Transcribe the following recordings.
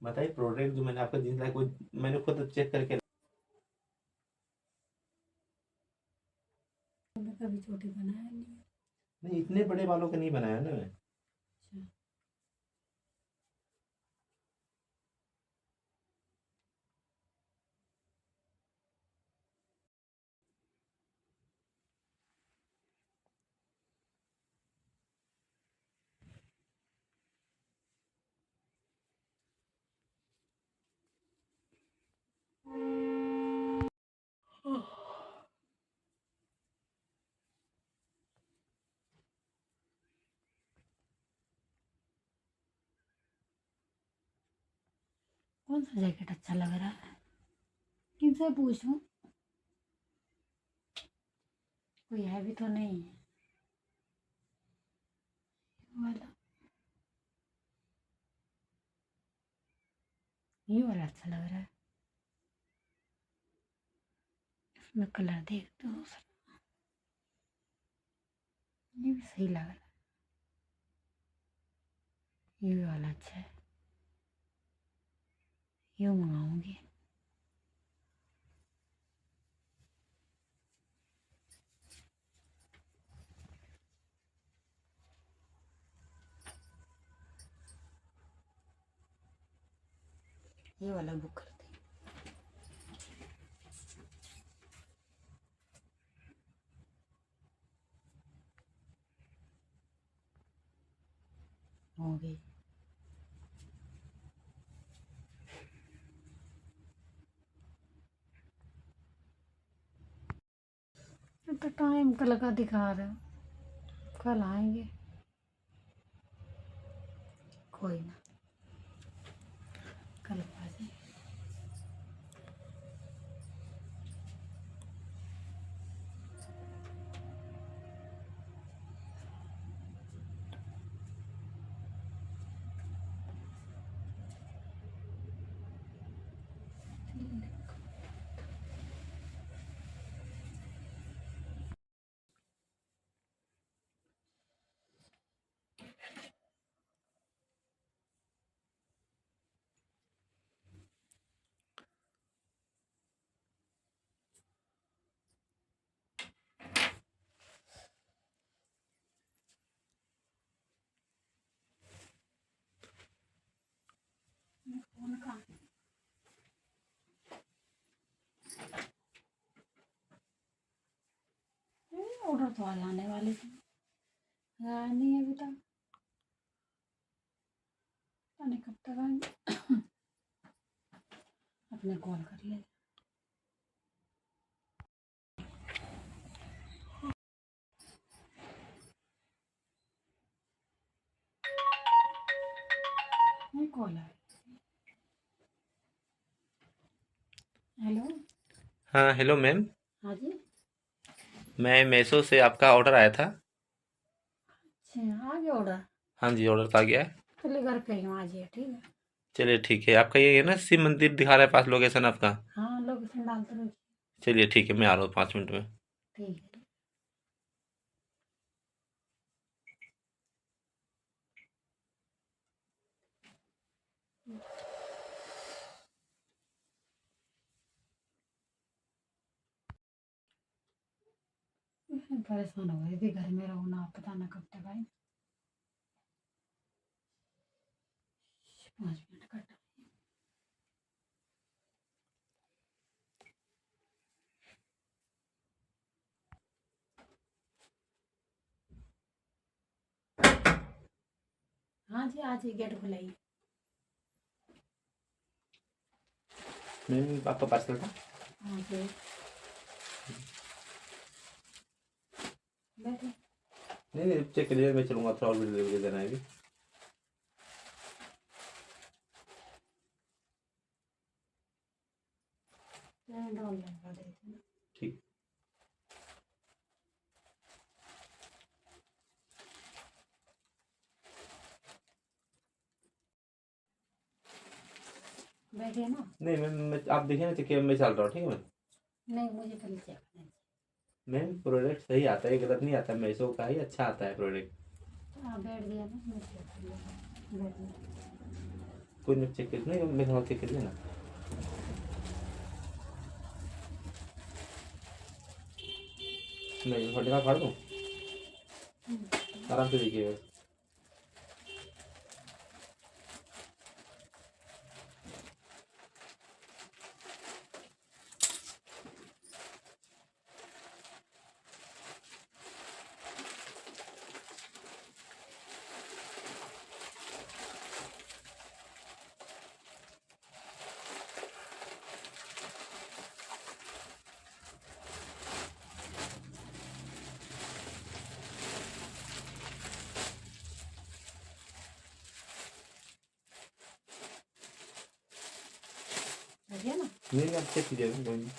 बताइए प्रोडक्ट जो मैंने आपका जींस लाया कोई, मैंने खुद चेक करके। मैंने कभी छोटी बनाया नहीं। नहीं, इतने बड़े बालों का नहीं बनाया ना मैं। अच्छा। कौन सा जैकेट अच्छा लग रहा है? किनसे पूछूं? कोई है भी तो नहीं है वाला। ये वाला अच्छा लग रहा है। इसमें कलर देख दो दूसरा। ये भी सही लग रहा है। ये भी वाला अच्छा है। ये मंगाऊंगी। ये वाला बुक कर दे। हो गई। तो टाइम कल का दिखा रहे हो, कल आएंगे। कोई ना, कल आ जाए। फोन कहाँ? ऑर्डर तो आज आने वाले थे, आया नहीं अभी तक। पता नहीं कब तक आएंगे। अपने कॉल कर ले। नहीं कॉल है। हेलो। हाँ हेलो मैम। हाँ जी। मैं मेसो से, आपका ऑर्डर आया था। अच्छा, आ गया ऑर्डर। हाँ जी, ऑर्डर तो आ गया है। चलिए घर पे ही हूँ, आ जाइए, ठीक है। चलिए ठीक है, आपका ये है ना शिव मंदिर दिखा रहा है पास लोकेशन आपका। हाँ, लोकेशन डालते रहो। चलिए ठीक है, मैं आ रहा हूँ 5 मिनट में। ठीक है। मैं परेशान हो गई थी, घर में रहो ना, पता ना कब तक आए। 5 मिनट का टाइम। हाँ जी, आज ही गेट खुलाइए। मैम आपका पार्सल था। हाँ जी, बैठे। नहीं नहीं, चेक करिए, मैं चलूँगा, थोड़ा और भी डिलीवरी देना है अभी। ऑनलाइन कर देते हैं। ठीक। बैठे ना। नहीं मैम, आप देखिए ना, चेक, मैं चल रहा हूँ, ठीक है मैम। नहीं, मुझे पहले चेक करना है। मैम प्रोडक्ट सही आता है, गलत नहीं आता, मेसो का ही अच्छा आता है प्रोडक्ट। हाँ, बैठ दिया ना, मैं चेक कर लूँगा। बैठ दिया। कोई नहीं चेक कर नहीं मेरे हाथ चेक कर लेना। नहीं फटका फाड़ दूँ आराम से देखिए बस। हो गया ना? नहीं आप चेक कीजिए कोई नहीं।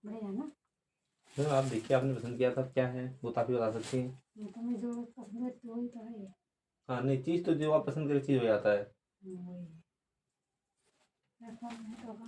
बढ़िया ना? तो आप देखिए आपने पसंद किया था क्या है वो तो आप ही बता सकती हैं। तुम्हें जो पसंद है वही तो है। हाँ नहीं चीज़ तो जो आप पसंद करे चीज़ हो जाता है। वही रकम है तो हम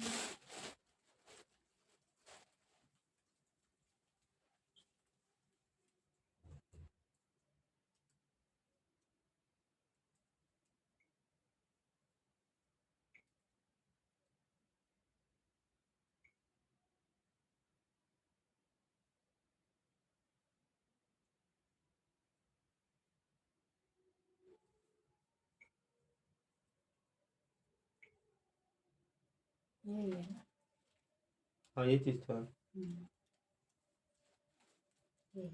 यही है ना? हाँ ये चीज़ तो है। यही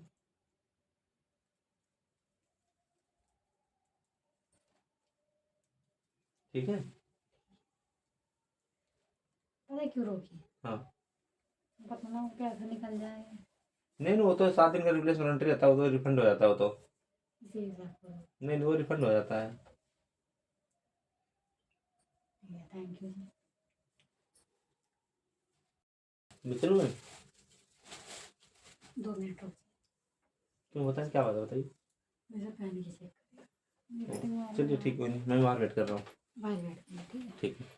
ठीक है। पता है क्यों रोकी? हाँ बताना कैसे निकल जाएगा। नहीं नहीं वो तो 7 दिन का रिप्लेस वारंटी रहता है वो तो रिफंड हो जाता है वो तो। इसी हिसाब करो। नहीं नहीं वो रिफंड हो जाता है। Thank you. मैं चलूँ मैं? 2 मिनट रुक। क्यों बताएं क्या बात है बताइए। मेरा पहन के चेक करेगा। चलिए ठीक कोई नहीं मैं बाहर वेट कर रहा हूँ। बाहर बैठ के ठीक है। ठीक है।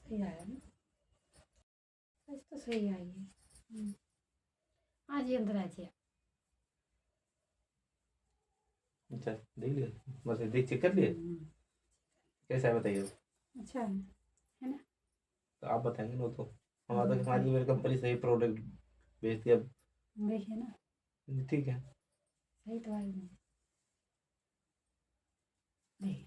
सही आया ना? आज तो सही आई है। आज ये अंदर आ जाए। अच्छा देख लिया बस देख चेक कर लिए कैसा है बताइए। अच्छा है ना? तो आप बताएंगे ना वो तो हमारा तो हमारी मेरी कंपनी सही प्रोडक्ट बेचती है अब। देखिए ना ठीक है। सही तो आई नहीं। देख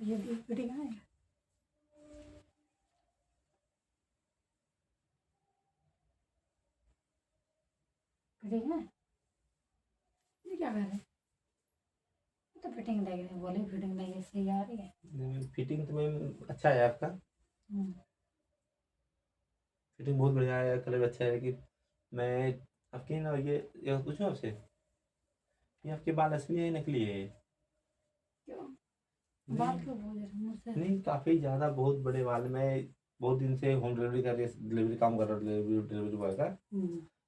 ये फिटिंग आएगा। फिटिंग है। ये क्या कर रहे हैं? ये तो फिटिंग लग रही है। बोले फिटिंग लगी है, सही आ रही है। फिटिंग तो मैम अच्छा है आपका। फिटिंग बहुत बढ़िया है कलर अच्छा है लेकिन मैं आपके ना ये पूछूं आपसे ये आपके बाल असली है नकली है? क्यों? बात नहीं क्यों बोल रहे हो मुझसे? नहीं काफ़ी ज़्यादा बहुत बड़े बाल मैं बहुत दिन से होम डिलीवरी का डिलीवरी काम कर रहा हूँ डिलीवरी बॉय का।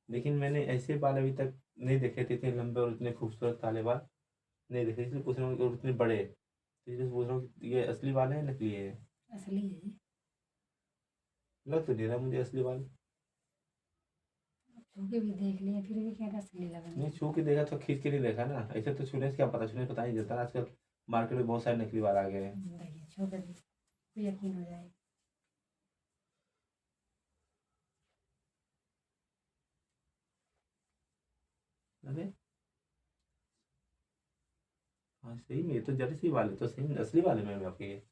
लेकिन मैंने ऐसे बाल अभी तक नहीं देखे थे इतने लंबे और इतने खूबसूरत काले बाल नहीं देखे इसलिए पूछ रहा हूँ और इतने बड़े तो इसलिए पूछ रहा हूँ कि ये असली बाल है नकली है? असली है जी। लग तो नहीं रहा मुझे असली बाल। छू के भी देख लिए फिर भी कह रहा असली लग रहा नहीं है। छू के देखा तो खींच के नहीं देखा ना, ऐसे तो छूने से क्या पता, छूने से पता नहीं चलता आजकल मार्केट में बहुत सारे नकली बाल आ गए हैं। देखिए छू के भी यकीन हो जाएगा। अरे हाँ सही में, ये तो जड़ी सी बाल है, तो सही असली बाल है मैम आपके ये।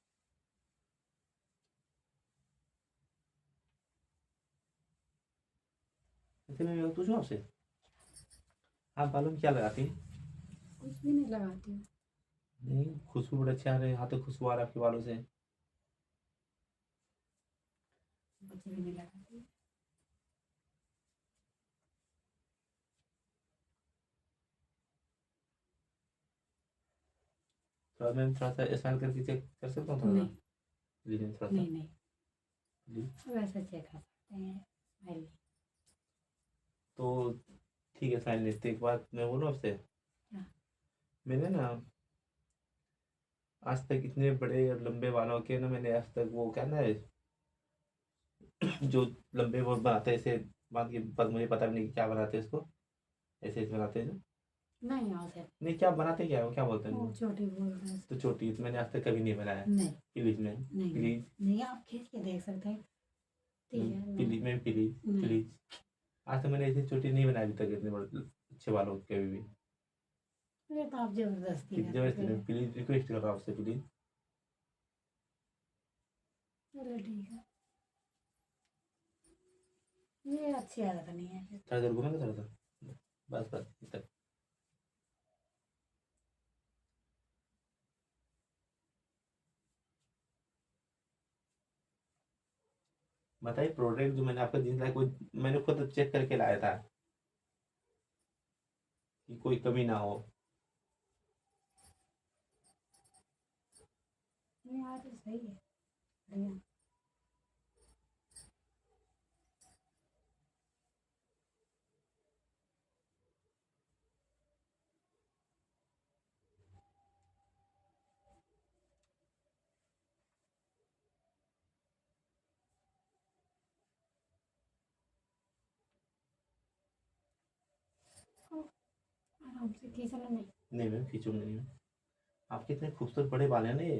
ऐसे मैं पूछूं आपसे, आप बालों में क्या लगाती हैं? कुछ भी नहीं लगाती हूँ। नहीं खुशबू बड़े अच्छे आ रहे हैं, यहाँ तो खुशबू आ रहा है आपके बालों से। कुछ भी नहीं लगाती। थोड़ा मैम थोड़ा सा स्माइल करके चेक कर सकता हूँ थोड़ा सा? नहीं प्लीज मैम थोड़ा सा नहीं नहीं प्लीज। वैसे चेक कर सकते हैं स्माइल। तो ठीक है स्माइल लेते, एक बात मैं बोलूँ आपसे। हाँ। मैंने ना आज तक इतने बड़े और लंबे बालों के ना, मैंने आज तक वो क्या ना जो लंबे वो बनाते हैं ऐसे बात की, पर मुझे पता भी नहीं कि क्या बनाते हैं इसको, ऐसे ऐसे बनाते हैं जो। नहीं यहाँ से नहीं क्या बनाते, क्या है वो, क्या बोलते हैं वो उनको? छोटी बोल रहे हैं। तो छोटी तो मैंने आज तक कभी नहीं बनाया। नहीं प्लीज मैम नहीं प्लीज नहीं आप खींच के देख सकते हैं। ठीक है प्लीज मैम प्लीज नहीं। प्लीज। आज तक मैंने ऐसी छोटी नहीं बनाई अभी तक, इतने बड़े अच्छे बालों के कभी भी। ये तो आप जबरदस्ती प्लीज जबरदस्ती करते मैम, हैं। प्लीज रिक्वेस्ट कर रहा हूँ आपसे प्लीज। चलो ठीक है। ये अच्छी आदत नहीं है। थोड़ा देर घूमेंगे थोड़ा सा, बस बस इतना। बताइए प्रोडक्ट जो मैंने आपका जींस लाया, कोई मैंने खुद चेक करके लाया था कि कोई कमी ना हो। नहीं यार तो सही है बढ़िया। आराम से खींचना नहीं। नहीं मैम खींचूंगा नहीं मैम, आपके इतने खूबसूरत बड़े बाल हैं ना ये।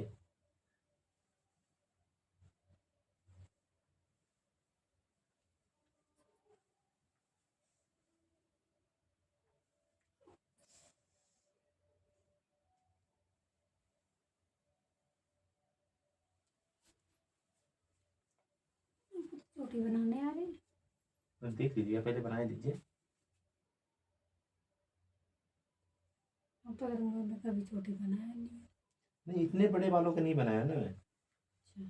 रोटी बनाने आ रही है। तो देख लीजिए पहले, बनाए दीजिए। अब तक उन्होंने कभी छोटी बनाया नहीं है। नहीं इतने बड़े बालों का नहीं बनाया ना मैं। अच्छा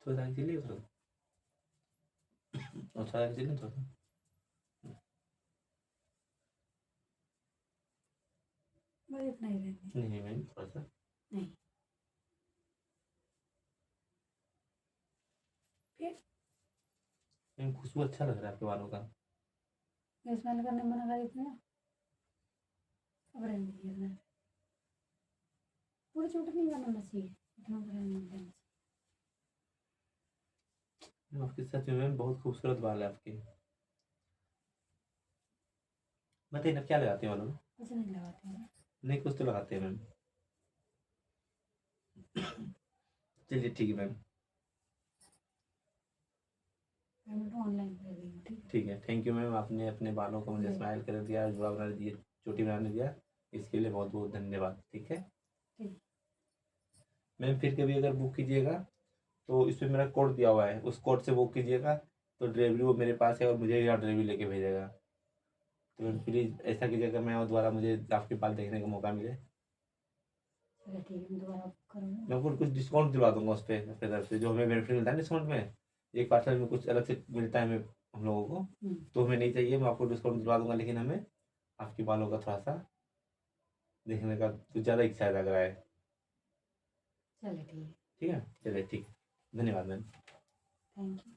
थोड़ा सा चलिए थोड़ा सा, और थोड़ा चलिए थोड़ा सा। बस इतना ही रहने। नहीं मैम थोड़ा सा। नहीं फिर मैम खुशबू अच्छा लग रहा है आपके बालों का। स्मेल करने मना कर इतना। अब रहने दीजिए इतना। पूरी छोटी नहीं बनाना चाहिए इतना तो रहने देना चाहिए। मैम आपके सच में मैम बहुत खूबसूरत बाल है आपके। बताइए ना क्या लगाते हैं बालों में? कुछ नहीं लगाते हैं। नहीं कुछ तो लगाते हैं मैम। चलिए ठीक है मैम। पेमेंट ऑनलाइन कर दी ठीक है। ठीक है थैंक यू मैम, आपने अपने बालों को मुझे जी। स्माइल कर दिया, जुड़ा बना दिया, चोटी बनाने दिया, इसके लिए बहुत बहुत धन्यवाद। ठीक है ठीक। मैम, फिर कभी अगर बुक कीजिएगा तो इस पे मेरा कोड दिया हुआ है, उस कोड से बुक कीजिएगा तो डिलीवरी वो मेरे पास है और मुझे यहाँ डिलीवरी लेके भेजेगा। तो मैम प्लीज़ ऐसा कीजिएगा, मैं और दोबारा मुझे आपके बाल देखने का मौका मिले। चलो ठीक है मैं दोबारा करूँगा। मैं आपको कुछ डिस्काउंट दिलवा दूंगा उस पर अपने तरफ से, जो हमें बेनिफिट मिलता है डिस्काउंट में, एक पार्सल में कुछ अलग से मिलता है हमें, हम लोगों को, तो हमें नहीं चाहिए, मैं आपको डिस्काउंट दिलवा दूंगा, लेकिन हमें आपके बालों का थोड़ा सा देखने का कुछ ज़्यादा इच्छा लग रहा है। चलो ठीक है। ठीक है चलिए ठीक, धन्यवाद मैम। Thank you.